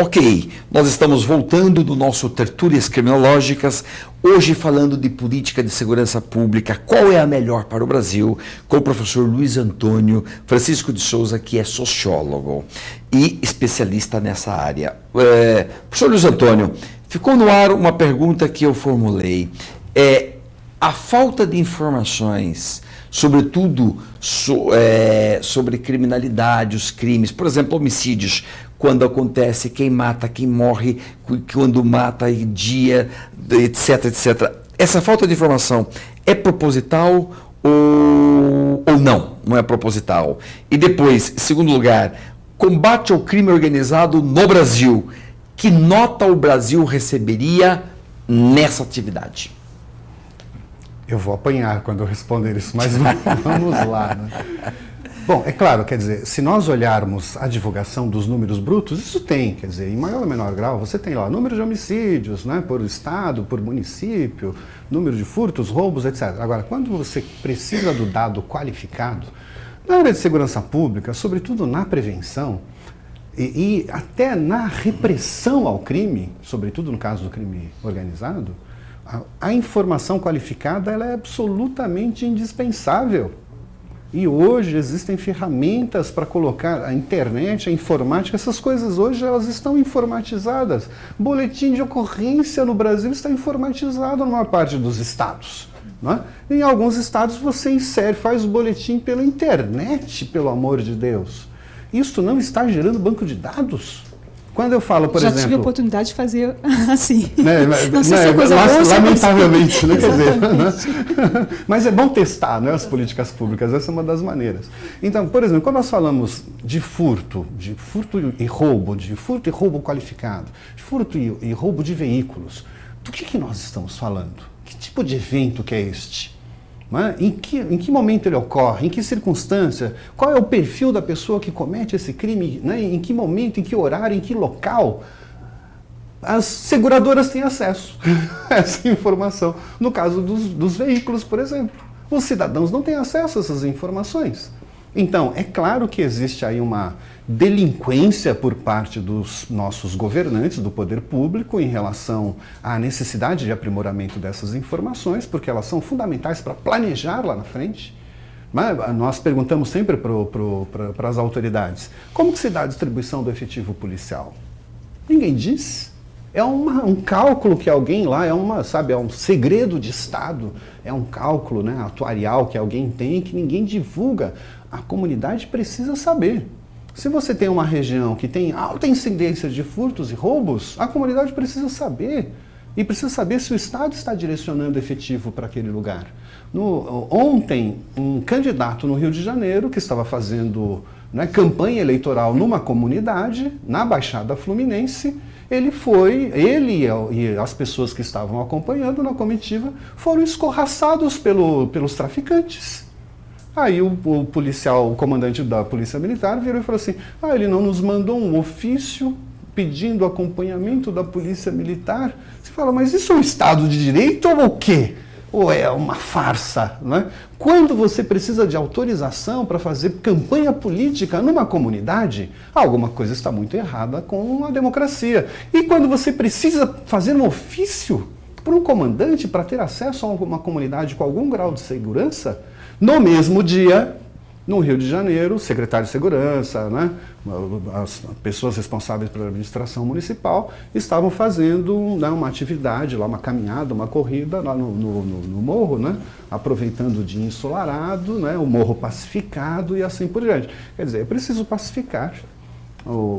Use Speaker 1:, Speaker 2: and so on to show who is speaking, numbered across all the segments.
Speaker 1: Ok, nós estamos voltando do nosso Tertúlias Criminológicas, hoje falando de política de segurança pública, qual é a melhor para o Brasil, com o professor Luiz Antônio Francisco de Souza, que é sociólogo e especialista nessa área. Professor Luiz Antônio, ficou no ar uma pergunta que eu formulei. A falta de informações, sobretudo sobre criminalidade, os crimes, por exemplo, homicídios, quando acontece, quem mata, quem morre, quando mata, dia, etc, etc. Essa falta de informação é proposital ou não? Não é proposital. E depois, segundo lugar, combate ao crime organizado no Brasil. Que nota o Brasil receberia nessa atividade?
Speaker 2: Eu vou apanhar quando eu responder isso, mas vamos lá, né? Bom, é claro, quer dizer, se nós olharmos a divulgação dos números brutos, isso tem, quer dizer, em maior ou menor grau, você tem lá número de homicídios, né, por estado, por município, número de furtos, roubos, etc. Agora, quando você precisa do dado qualificado, na área de segurança pública, sobretudo na prevenção e até na repressão ao crime, sobretudo no caso do crime organizado, a informação qualificada ela é absolutamente indispensável. E hoje existem ferramentas para colocar a internet, a informática, essas coisas hoje elas estão informatizadas. Boletim de ocorrência no Brasil está informatizado numa parte dos estados. Né? Em alguns estados você insere, faz o boletim pela internet, pelo amor de Deus. Isso não está gerando banco de dados? Quando eu falo, por exemplo...
Speaker 3: Já tive a oportunidade de fazer assim.
Speaker 2: Né,
Speaker 3: não sei se é coisa boa,
Speaker 2: lamentavelmente, né? Quer dizer, né? Mas é bom testar, né, as políticas públicas, essa é uma das maneiras. Então, por exemplo, quando nós falamos de furto e roubo qualificado, de furto e roubo de veículos, do que nós estamos falando? Que tipo de evento que é este? Né? Em que momento ele ocorre? Em que circunstância? Qual é o perfil da pessoa que comete esse crime? Né? Em que momento, em que horário, em que local? As seguradoras têm acesso a essa informação. No caso dos veículos, por exemplo. Os cidadãos não têm acesso a essas informações. Então, é claro que existe aí uma delinquência por parte dos nossos governantes, do poder público, em relação à necessidade de aprimoramento dessas informações, porque elas são fundamentais para planejar lá na frente. Mas nós perguntamos sempre para as autoridades, como que se dá a distribuição do efetivo policial? Ninguém diz. É um cálculo que alguém lá, é um segredo de Estado, é um cálculo, né, atuarial que alguém tem que ninguém divulga. A comunidade precisa saber. Se você tem uma região que tem alta incidência de furtos e roubos, a comunidade precisa saber. E precisa saber se o Estado está direcionando efetivo para aquele lugar. Ontem, um candidato no Rio de Janeiro que estava fazendo, né, campanha eleitoral numa comunidade, na Baixada Fluminense, ele e as pessoas que estavam acompanhando na comitiva foram escorraçados pelos traficantes. Aí o policial, o comandante da Polícia Militar virou e falou assim, ele não nos mandou um ofício pedindo acompanhamento da Polícia Militar. Você fala, mas isso é um Estado de Direito ou o quê? Ou é uma farsa? Né? Quando você precisa de autorização para fazer campanha política numa comunidade, alguma coisa está muito errada com a democracia. E quando você precisa fazer um ofício para um comandante para ter acesso a uma comunidade com algum grau de segurança, no mesmo dia, no Rio de Janeiro, o secretário de Segurança, né, as pessoas responsáveis pela administração municipal estavam fazendo, né, uma atividade lá, uma caminhada, uma corrida lá no morro, né, aproveitando o dia ensolarado, né, o morro pacificado e assim por diante. Quer dizer, é preciso pacificar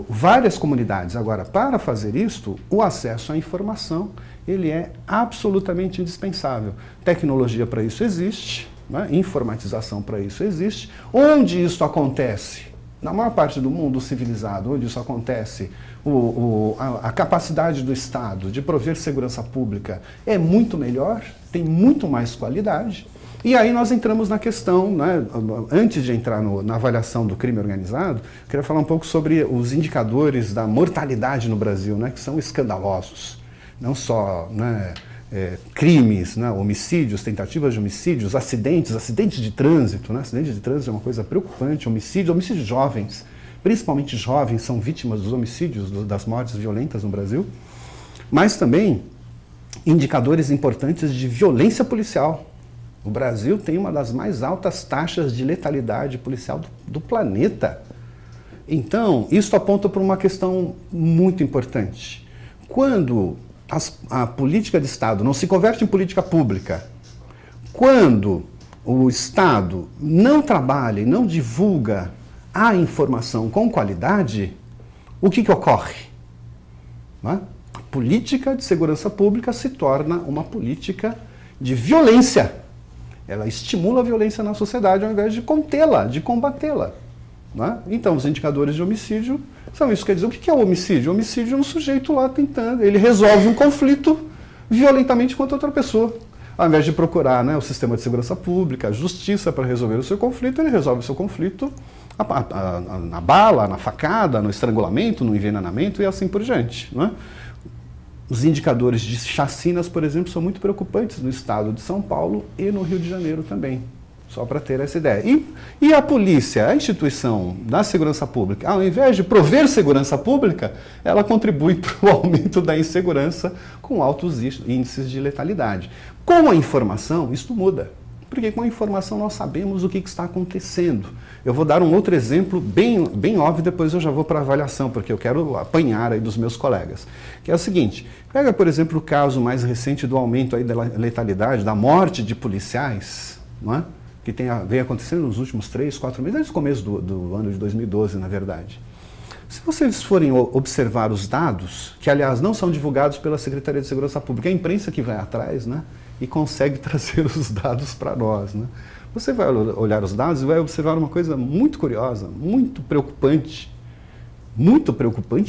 Speaker 2: várias comunidades. Agora, para fazer isto, o acesso à informação ele é absolutamente indispensável. Tecnologia para isso existe. Né? Informatização para isso existe. Onde isso acontece? Na maior parte do mundo civilizado, onde isso acontece, a capacidade do Estado de prover segurança pública é muito melhor, tem muito mais qualidade. E aí nós entramos na questão, né, antes de entrar na avaliação do crime organizado, queria falar um pouco sobre os indicadores da mortalidade no Brasil, né, que são escandalosos. Não só, né, crimes, né, homicídios, tentativas de homicídios, acidentes de trânsito, né? Acidente de trânsito é uma coisa preocupante, homicídios jovens, principalmente jovens, são vítimas dos homicídios, das mortes violentas no Brasil, mas também indicadores importantes de violência policial. O Brasil tem uma das mais altas taxas de letalidade policial do planeta. Então, isso aponta para uma questão muito importante. Quando a política de Estado não se converte em política pública, quando o Estado não trabalha e não divulga a informação com qualidade, o que ocorre? Né? A política de segurança pública se torna uma política de violência. Ela estimula a violência na sociedade ao invés de contê-la, de combatê-la. Né? Então, os indicadores de homicídio são isso. Quer dizer, o que é o homicídio? O homicídio é um sujeito lá tentando, ele resolve um conflito violentamente contra outra pessoa. Ao invés de procurar, né, o sistema de segurança pública, a justiça para resolver o seu conflito, ele resolve o seu conflito na bala, na facada, no estrangulamento, no envenenamento e assim por diante. Né? Os indicadores de chacinas, por exemplo, são muito preocupantes no estado de São Paulo e no Rio de Janeiro também, só para ter essa ideia. E a polícia, a instituição da segurança pública, ao invés de prover segurança pública, ela contribui para o aumento da insegurança com altos índices de letalidade. Com a informação, isso muda. Porque com a informação nós sabemos o que está acontecendo. Eu vou dar um outro exemplo bem óbvio, depois eu já vou para a avaliação, porque eu quero apanhar aí dos meus colegas. Que é o seguinte, pega, por exemplo, o caso mais recente do aumento aí da letalidade, da morte de policiais, não é? Que vem acontecendo nos últimos 3, 4 meses, desde o começo do ano de 2012, na verdade. Se vocês forem observar os dados, que aliás não são divulgados pela Secretaria de Segurança Pública, é a imprensa que vai atrás, né? E consegue trazer os dados para nós. Né? Você vai olhar os dados e vai observar uma coisa muito curiosa, muito preocupante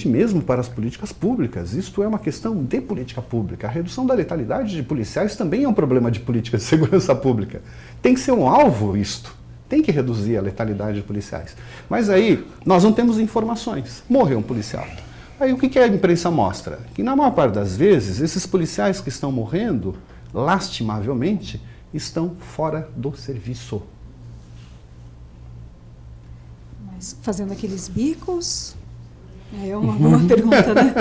Speaker 2: mesmo para as políticas públicas. Isto é uma questão de política pública. A redução da letalidade de policiais também é um problema de política de segurança pública. Tem que ser um alvo isto. Tem que reduzir a letalidade de policiais. Mas aí nós não temos informações. Morreu um policial. Aí o que a imprensa mostra? Que na maior parte das vezes, esses policiais que estão morrendo, lastimavelmente, estão fora do serviço.
Speaker 3: Mas fazendo aqueles bicos? É uma boa pergunta, né?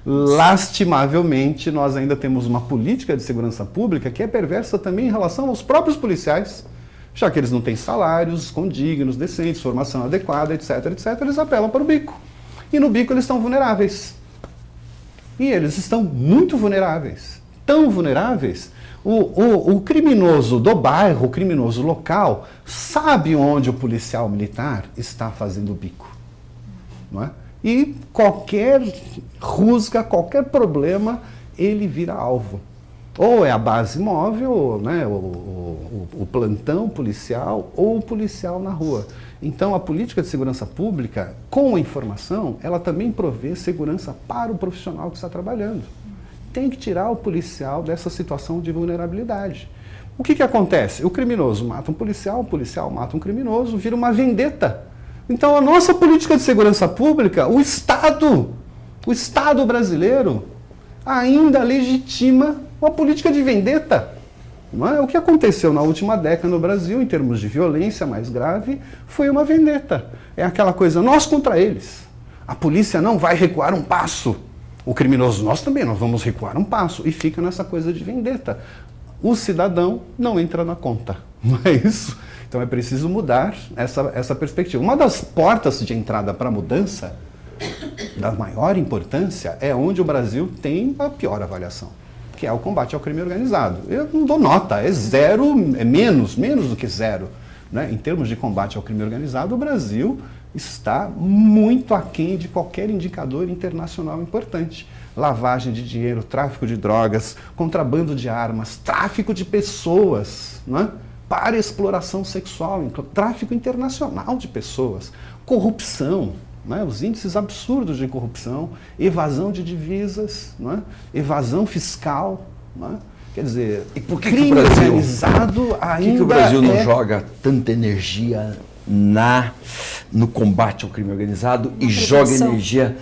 Speaker 2: Lastimavelmente, nós ainda temos uma política de segurança pública que é perversa também em relação aos próprios policiais, já que eles não têm salários condignos, decentes, formação adequada, etc, etc, eles apelam para o bico. E no bico eles estão vulneráveis. E eles estão muito vulneráveis. Tão vulneráveis, o criminoso do bairro, o criminoso local, sabe onde o policial militar está fazendo o bico. Não é? E qualquer rusga, qualquer problema, ele vira alvo. Ou é a base móvel, né, o plantão policial, ou o policial na rua. Então, a política de segurança pública, com a informação, ela também provê segurança para o profissional que está trabalhando. Tem que tirar o policial dessa situação de vulnerabilidade. O que acontece? O criminoso mata um policial mata um criminoso, vira uma vendetta. Então, a nossa política de segurança pública, o Estado brasileiro, ainda legitima uma política de vendetta. Não é? O que aconteceu na última década no Brasil, em termos de violência mais grave, foi uma vendetta. É aquela coisa, nós contra eles. A polícia não vai recuar um passo. O criminoso, nós também, nós vamos recuar um passo. E fica nessa coisa de vendetta. O cidadão não entra na conta. Não é isso? Então é preciso mudar essa perspectiva. Uma das portas de entrada para a mudança, da maior importância, é onde o Brasil tem a pior avaliação, que é o combate ao crime organizado. Eu não dou nota, é zero, é menos do que zero. Né? Em termos de combate ao crime organizado, o Brasil está muito aquém de qualquer indicador internacional importante. Lavagem de dinheiro, tráfico de drogas, contrabando de armas, tráfico de pessoas, né? Para exploração sexual, tráfico internacional de pessoas, corrupção, né? Os índices absurdos de corrupção, evasão de divisas, né? Evasão fiscal. Né? Quer dizer,
Speaker 1: e por que
Speaker 2: crime
Speaker 1: o Brasil,
Speaker 2: organizado ainda
Speaker 1: que o Brasil não joga tanta energia no combate ao crime organizado e joga energia...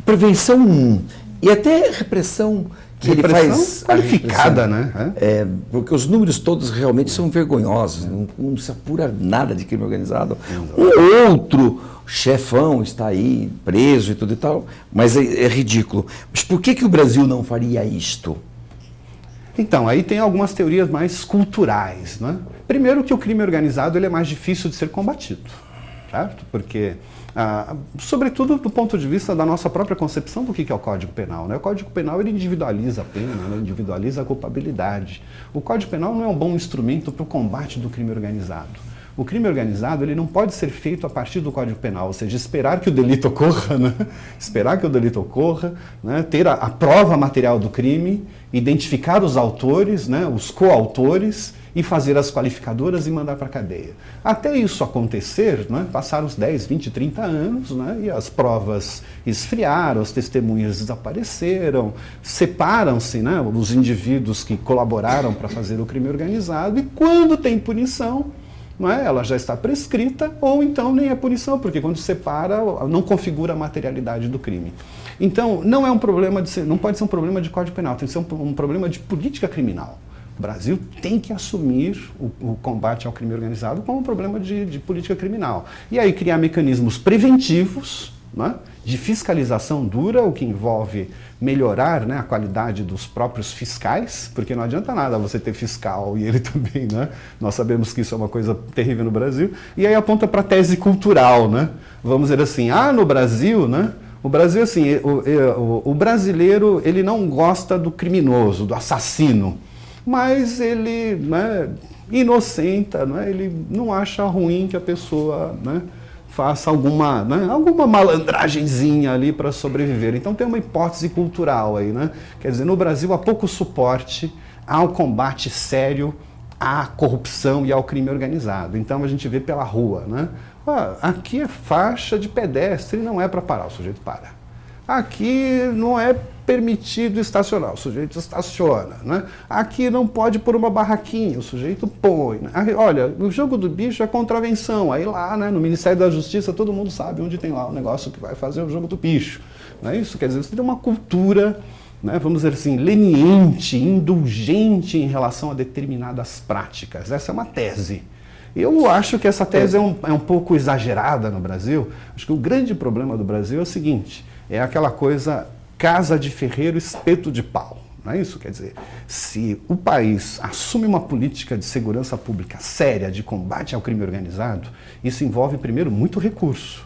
Speaker 1: Prevenção e até repressão que ele faz
Speaker 2: qualificada, né?
Speaker 1: Porque os números todos realmente são vergonhosos, não se apura nada de crime organizado. Um outro chefão está aí preso e tudo e tal, mas é ridículo. Mas por que o Brasil não faria isto?
Speaker 2: Então, aí tem algumas teorias mais culturais, né? Primeiro que o crime organizado ele é mais difícil de ser combatido, certo? Porque, sobretudo do ponto de vista da nossa própria concepção do que é o Código Penal, né? O Código Penal ele individualiza a pena, né? Individualiza a culpabilidade. O Código Penal não é um bom instrumento para o combate do crime organizado. O crime organizado ele não pode ser feito a partir do Código Penal, ou seja, esperar que o delito ocorra, né? Esperar que o delito ocorra, né? Ter a prova material do crime, identificar os autores, né? Os coautores e fazer as qualificadoras e mandar para a cadeia. Até isso acontecer, né? Passaram os 10, 20, 30 anos, né? E as provas esfriaram, as testemunhas desapareceram, separam-se, né? Os indivíduos que colaboraram para fazer o crime organizado e quando tem punição, não é? Ela já está prescrita ou então nem é punição, porque quando separa não configura a materialidade do crime. Então não é um problema não pode ser um problema de Código Penal, tem que ser um problema de política criminal. O Brasil tem que assumir o combate ao crime organizado como um problema de política criminal. E aí criar mecanismos preventivos, né, de fiscalização dura, o que envolve melhorar, né, a qualidade dos próprios fiscais, porque não adianta nada você ter fiscal e ele também, né? Nós sabemos que isso é uma coisa terrível no Brasil. E aí aponta para a tese cultural, né? Vamos dizer assim, no Brasil, né? O Brasil, assim, o brasileiro, ele não gosta do criminoso, do assassino, mas ele, né, inocenta, né? Ele não acha ruim que a pessoa, né, faça alguma malandragenzinha ali para sobreviver. Então tem uma hipótese cultural aí, né? Quer dizer, no Brasil há pouco suporte ao combate sério à corrupção e ao crime organizado. Então a gente vê pela rua, né? Aqui é faixa de pedestre, não é para parar, o sujeito para. Aqui não é permitido estacionar, o sujeito estaciona, né? Aqui não pode pôr uma barraquinha, o sujeito põe, né? Olha, o jogo do bicho é contravenção, aí lá, né, no Ministério da Justiça todo mundo sabe onde tem lá o negócio que vai fazer o jogo do bicho, não é isso? Quer dizer, você tem uma cultura, né, vamos dizer assim, leniente, indulgente em relação a determinadas práticas. Essa é uma tese. Eu acho que essa tese é um pouco exagerada no Brasil. Acho que o grande problema do Brasil é o seguinte, é aquela coisa casa de ferreiro, espeto de pau. Não é isso? Quer dizer, se o país assume uma política de segurança pública séria, de combate ao crime organizado, isso envolve, primeiro, muito recurso.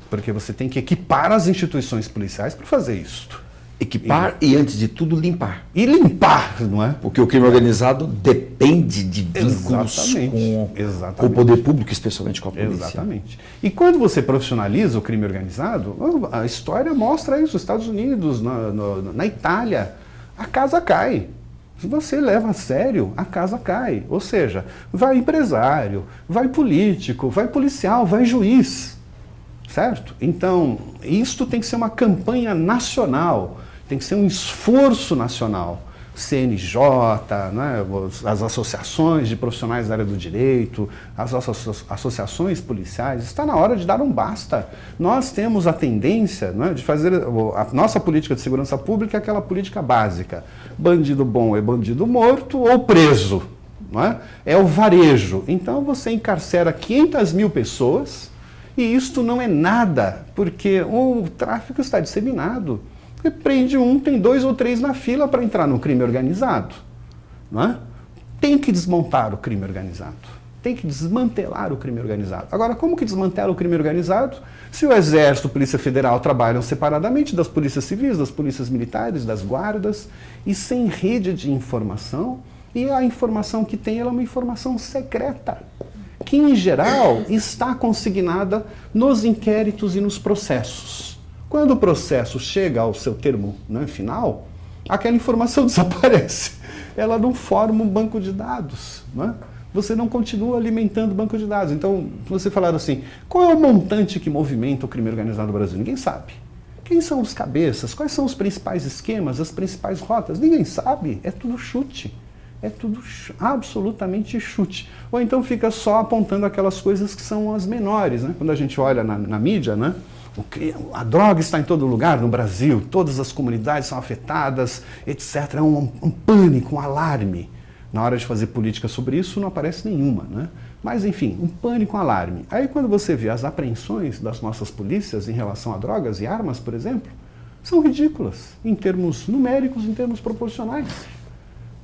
Speaker 2: Porque você tem que equipar as instituições policiais para fazer isso.
Speaker 1: Equipar e, antes de tudo, limpar.
Speaker 2: E limpar, não é?
Speaker 1: Porque o crime organizado depende de vínculos com o poder público, especialmente com a polícia.
Speaker 2: Exatamente. E quando você profissionaliza o crime organizado, a história mostra isso. Nos Estados Unidos, na Itália, a casa cai. Se você leva a sério, a casa cai. Ou seja, vai empresário, vai político, vai policial, vai juiz. Certo? Então, isto tem que ser uma campanha nacional. Tem que ser um esforço nacional. CNJ, né, as associações de profissionais da área do direito, as associações policiais, está na hora de dar um basta. Nós temos a tendência, né, de fazer a nossa política de segurança pública, aquela política básica. Bandido bom é bandido morto ou preso. Não é? É o varejo. Então você encarcera 500 mil pessoas e isto não é nada, porque o tráfico está disseminado. Você prende um, tem 2 ou 3 na fila para entrar no crime organizado. Não é? Tem que desmontar o crime organizado. Tem que desmantelar o crime organizado. Agora, como que desmantela o crime organizado? Se o Exército e a Polícia Federal trabalham separadamente das polícias civis, das polícias militares, das guardas, e sem rede de informação, e a informação que tem ela é uma informação secreta, que em geral está consignada nos inquéritos e nos processos. Quando o processo chega ao seu termo, né, final, aquela informação desaparece. Ela não forma um banco de dados. Né? Você não continua alimentando o banco de dados. Então, você falar assim, qual é o montante que movimenta o crime organizado no Brasil? Ninguém sabe. Quem são os cabeças? Quais são os principais esquemas, as principais rotas? Ninguém sabe. É tudo chute. É tudo absolutamente chute. Ou então fica só apontando aquelas coisas que são as menores. Né? Quando a gente olha na mídia, né? A droga está em todo lugar no Brasil, todas as comunidades são afetadas, etc. É um pânico, um alarme. Na hora de fazer política sobre isso, não aparece nenhuma, né? Mas, enfim, um pânico, um alarme. Aí, quando você vê as apreensões das nossas polícias em relação a drogas e armas, por exemplo, são ridículas, em termos numéricos, em termos proporcionais.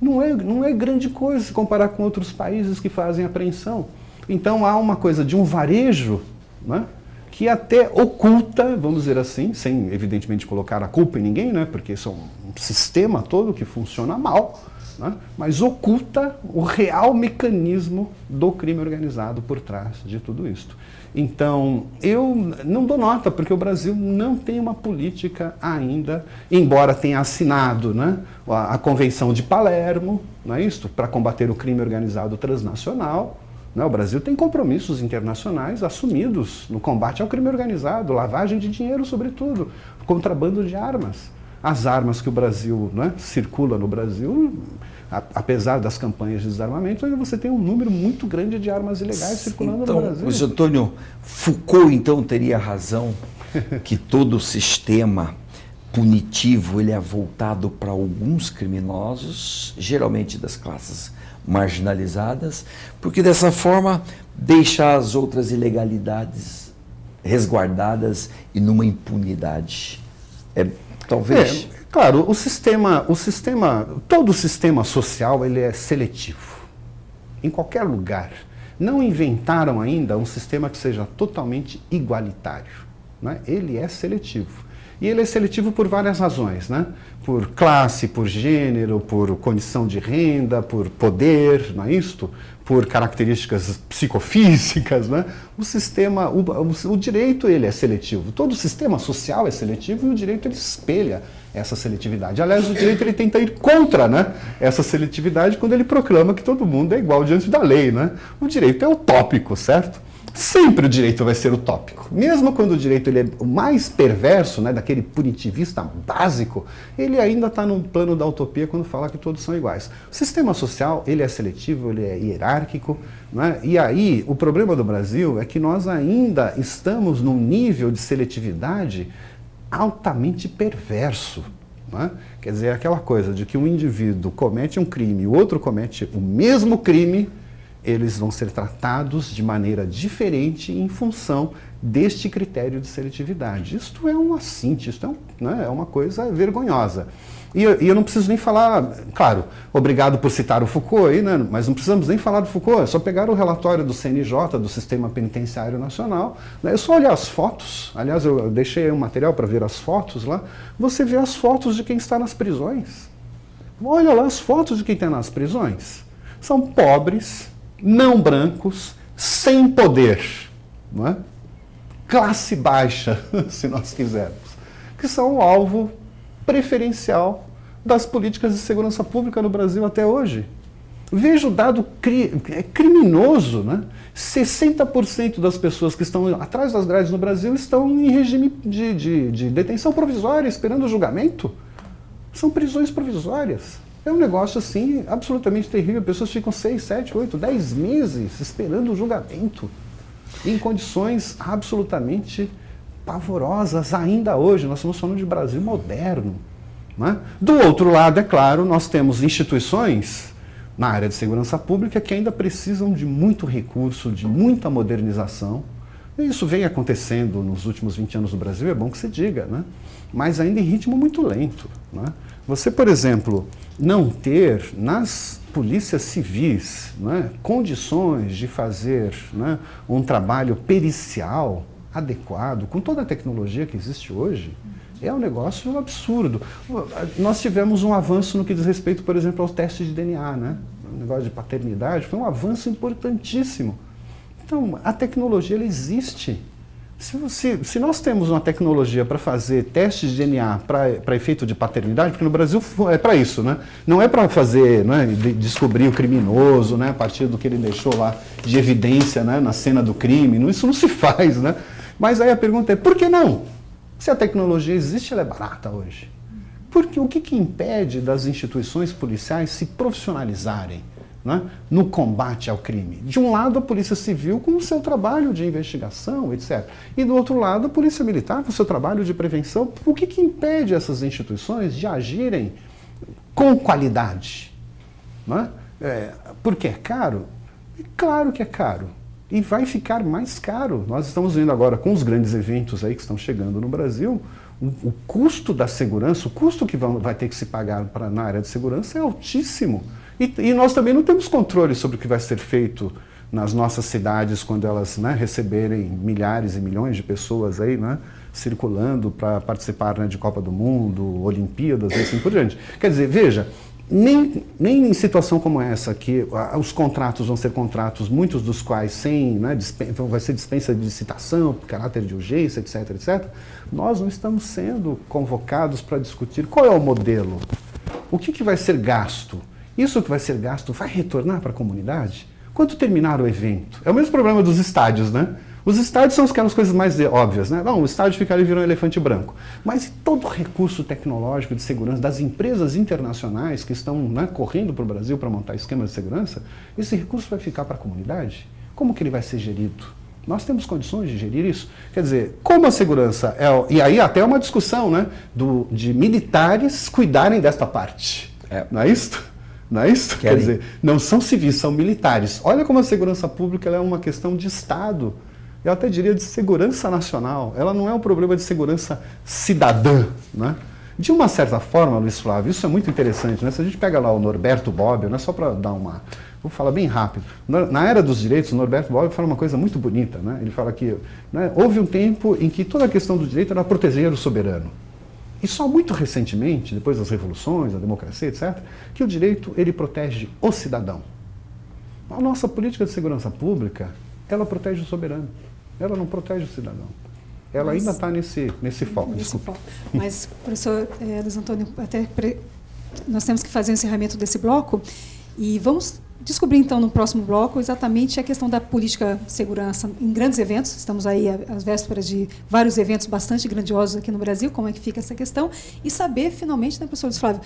Speaker 2: Não é grande coisa se comparar com outros países que fazem apreensão. Então, há uma coisa de um varejo, né, que até oculta, vamos dizer assim, sem, evidentemente, colocar a culpa em ninguém, né, porque isso é um sistema todo que funciona mal, né, mas oculta o real mecanismo do crime organizado por trás de tudo isso. Então, eu não dou nota, porque o Brasil não tem uma política ainda, embora tenha assinado, né, a Convenção de Palermo, não é isso? Para combater o crime organizado transnacional. Né? O Brasil tem compromissos internacionais assumidos no combate ao crime organizado, lavagem de dinheiro, sobretudo, contrabando de armas. As armas que o Brasil, né, circula no Brasil, apesar das campanhas de desarmamento, ainda você tem um número muito grande de armas ilegais circulando no Brasil.
Speaker 1: Luiz Antônio, Foucault então teria razão que todo o sistema punitivo ele é voltado para alguns criminosos, geralmente das classes marginalizadas, porque dessa forma deixa as outras ilegalidades resguardadas e numa impunidade. Talvez...
Speaker 2: Claro, todo o sistema social ele é seletivo, em qualquer lugar. Não inventaram ainda um sistema que seja totalmente igualitário, né? Ele é seletivo. E ele é seletivo por várias razões, né? Por classe, por gênero, por condição de renda, por poder, não é isto? Por características psicofísicas, né? O direito ele é seletivo. Todo o sistema social é seletivo e o direito ele espelha essa seletividade. Aliás, o direito ele tenta ir contra, né, essa seletividade quando ele proclama que todo mundo é igual diante da lei, né? O direito é utópico, certo? Sempre o direito vai ser utópico. Mesmo quando o direito ele é o mais perverso, né, daquele punitivista básico, ele ainda está no plano da utopia quando fala que todos são iguais. O sistema social ele é seletivo, ele é hierárquico, né? E aí o problema do Brasil é que nós ainda estamos num nível de seletividade altamente perverso. Né? Quer dizer, aquela coisa de que um indivíduo comete um crime e o outro comete o mesmo crime, eles vão ser tratados de maneira diferente em função deste critério de seletividade. Isto é um assinte, isto é uma coisa vergonhosa. E eu não preciso nem falar, claro, obrigado por citar o Foucault aí, né? Mas não precisamos nem falar do Foucault, é só pegar o relatório do CNJ, do Sistema Penitenciário Nacional, né? É só olhar as fotos, aliás, eu deixei aí um material para ver as fotos lá, você vê as fotos de quem está nas prisões. Olha lá as fotos de quem está nas prisões. São pobres, não brancos, sem poder, não é? Classe baixa, se nós quisermos, que são o alvo preferencial das políticas de segurança pública no Brasil até hoje. Veja o dado criminoso, né? 60% das pessoas que estão atrás das grades no Brasil estão em regime de detenção provisória, esperando o julgamento. São prisões provisórias. É um negócio assim absolutamente terrível. Pessoas ficam 6, 7, 8, 10 meses esperando o julgamento, em condições absolutamente pavorosas ainda hoje. Nós estamos falando de Brasil moderno. Né? Do outro lado, é claro, nós temos instituições na área de segurança pública que ainda precisam de muito recurso, de muita modernização. E isso vem acontecendo nos últimos 20 anos no Brasil, é bom que se diga, né? Mas ainda em ritmo muito lento. Né? Você, por exemplo, não ter nas polícias civis, né, condições de fazer, né, um trabalho pericial adequado, com toda a tecnologia que existe hoje, é um negócio absurdo. Nós tivemos um avanço no que diz respeito, por exemplo, aos testes de DNA, né? O negócio de paternidade foi um avanço importantíssimo. Então, a tecnologia ela existe. Se nós temos uma tecnologia para fazer testes de DNA para efeito de paternidade, porque no Brasil é para isso, né? Não é para fazer, né, descobrir o criminoso, né, a partir do que ele deixou lá de evidência, né, na cena do crime, isso não se faz, né? Mas aí a pergunta é, por que não? Se a tecnologia existe, ela é barata hoje. Porque o que impede das instituições policiais se profissionalizarem? né, no combate ao crime. De um lado, a Polícia Civil com o seu trabalho de investigação, etc. E do outro lado, a Polícia Militar com o seu trabalho de prevenção. O que impede essas instituições de agirem com qualidade? Né? Porque é caro? É claro que é caro. E vai ficar mais caro. Nós estamos vendo agora, com os grandes eventos aí que estão chegando no Brasil, o custo da segurança, o custo que vai ter que se pagar na área de segurança é altíssimo. E nós também não temos controle sobre o que vai ser feito nas nossas cidades quando elas, né, receberem milhares e milhões de pessoas aí, né, circulando para participar, né, de Copa do Mundo, Olimpíadas e assim por diante. Quer dizer, veja, nem em situação como essa, que os contratos vão ser contratos, muitos dos quais sem, né, vai ser dispensa de licitação, caráter de urgência, etc, etc, nós não estamos sendo convocados para discutir qual é o modelo, o que vai ser gasto. Isso que vai ser gasto vai retornar para a comunidade? Quando terminar o evento? É o mesmo problema dos estádios, né? Os estádios são aquelas coisas mais óbvias, né? Não, o estádio fica ali e vira um elefante branco. Mas e todo o recurso tecnológico de segurança das empresas internacionais que estão, né, correndo para o Brasil para montar esquemas de segurança, esse recurso vai ficar para a comunidade? Como que ele vai ser gerido? Nós temos condições de gerir isso? Quer dizer, como a segurança e aí até uma discussão, né, de militares cuidarem desta parte. Não é isso? Não é isso? Quer dizer, não são civis, são militares. Olha como a segurança pública ela é uma questão de Estado. Eu até diria de segurança nacional. Ela não é um problema de segurança cidadã, né? De uma certa forma, Luiz Flávio, isso é muito interessante, né? Se a gente pega lá o Norberto Bobbio, né, só para dar uma... Vou falar bem rápido. Na Era dos Direitos, o Norberto Bobbio fala uma coisa muito bonita, né? Ele fala que, né, houve um tempo em que toda a questão do direito era proteger o soberano. E só muito recentemente, depois das revoluções, da democracia, etc., que o direito ele protege o cidadão. A nossa política de segurança pública, ela protege o soberano. Ela não protege o cidadão. Ela ainda está nesse foco.
Speaker 3: Mas, professor Luiz Antônio, nós temos que fazer o encerramento desse bloco e vamos descobrir, então, no próximo bloco, exatamente a questão da política de segurança em grandes eventos. Estamos aí às vésperas de vários eventos bastante grandiosos aqui no Brasil, como é que fica essa questão, e saber, finalmente, né, professor Luiz Flávio,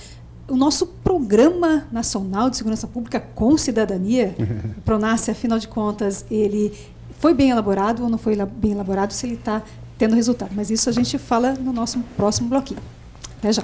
Speaker 3: o nosso Programa Nacional de Segurança Pública com Cidadania, o PRONASSE, afinal de contas, ele foi bem elaborado ou não foi bem elaborado, se ele está tendo resultado. Mas isso a gente fala no nosso próximo bloquinho. Até já.